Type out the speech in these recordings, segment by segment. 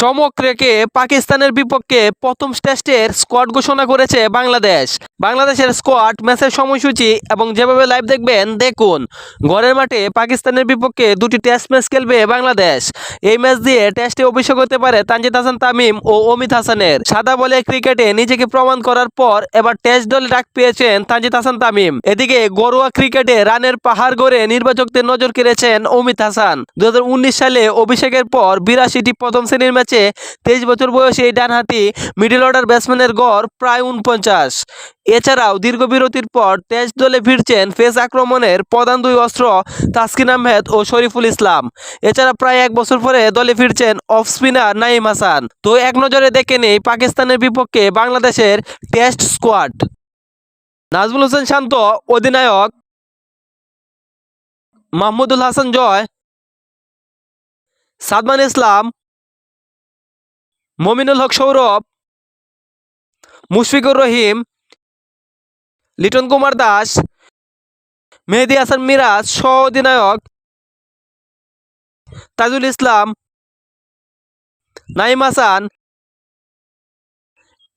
চমক রেখে পাকিস্তানের বিপক্ষে প্রথম টেস্টের স্কোয়াড ঘোষণা করেছে বাংলাদেশ। বাংলাদেশের স্কোয়াড, ম্যাচের সময়সূচি এবং যেভাবে লাইভ দেখবেন দেখুন। ঘরের মাঠে পাকিস্তানের বিপক্ষে দুটি টেস্ট ম্যাচ খেলবে বাংলাদেশ। এই ম্যাচ দিয়ে টেস্টে অভিষেক হতে পারে তানজিদ হাসান তামিম ও অমিত হাসানের। সাদা বলে ক্রিকেটে নিজেকে প্রমাণ করার পর এবার টেস্ট দলে ডাক পেয়েছেন তানজিদ হাসান তামিম। এদিকে ঘরোয়া ক্রিকেটে রানের পাহাড় গড়ে নির্বাচকদের নজর কেড়েছেন অমিত হাসান। 2019 সালে অভিষেকের পর 82টি প্রথম শ্রেণীর ম্যাচে 23 বছর বয়সী এই ডানহাতি মিডল অর্ডার ব্যাটসম্যানের গড় প্রায় 49। এছাড়াও দীর্ঘ বিরতির পর টেস্ট দলে ফিরছেন পেস আক্রমণের প্রধান দুই অস্ত্র তাসকিন আহমেদ ও শরীফুল ইসলাম। এছাড়া প্রায় 1 বছর পরে দলে ফিরছেন অফ স্পিনার নাঈম হাসান। তো এক নজরে দেখে নেই পাকিস্তানের বিপক্ষে বাংলাদেশের টেস্ট স্কোয়াড। নাজমুল হোসেন শান্ত অধিনায়ক, মাহমুদুল হাসান জয়, সাদমান ইসলাম, মমিনুল হক সৌরভ, মুশফিকুর রহিম, লিটন কুমার দাস, মেহেদী হাসান মিরাজ সহ অধিনায়ক, তাজুল ইসলাম, নাঈম হাসান,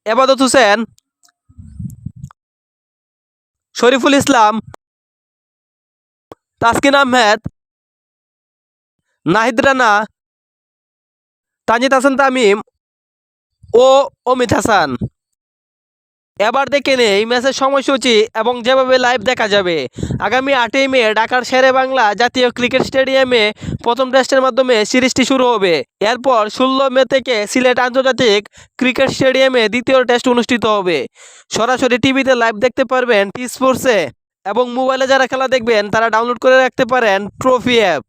এবাদত হোসেন, শরীফুল ইসলাম, তাসকিন আহমেদ, নাহিদ রানা, তানজিদ হাসান তামিম ও অমিত হাসান। এবার দেখে নেই ম্যাচের সময়সূচি এবং যেভাবে লাইভ দেখা যাবে। আগামী 8ই মে ঢাকার শেরে বাংলা জাতীয় ক্রিকেট স্টেডিয়ামে প্রথম টেস্টের মাধ্যমে সিরিজটি শুরু হবে। এরপর 16 মে থেকে সিলেট আন্তর্জাতিক ক্রিকেট স্টেডিয়ামে দ্বিতীয় টেস্ট অনুষ্ঠিত হবে। সরাসরি টিভিতে লাইভ দেখতে পারবেন টি স্পোর্টসে, এবং মোবাইলে যারা খেলা দেখবেন তারা ডাউনলোড করে রাখতে পারেন ট্রফি অ্যাপ।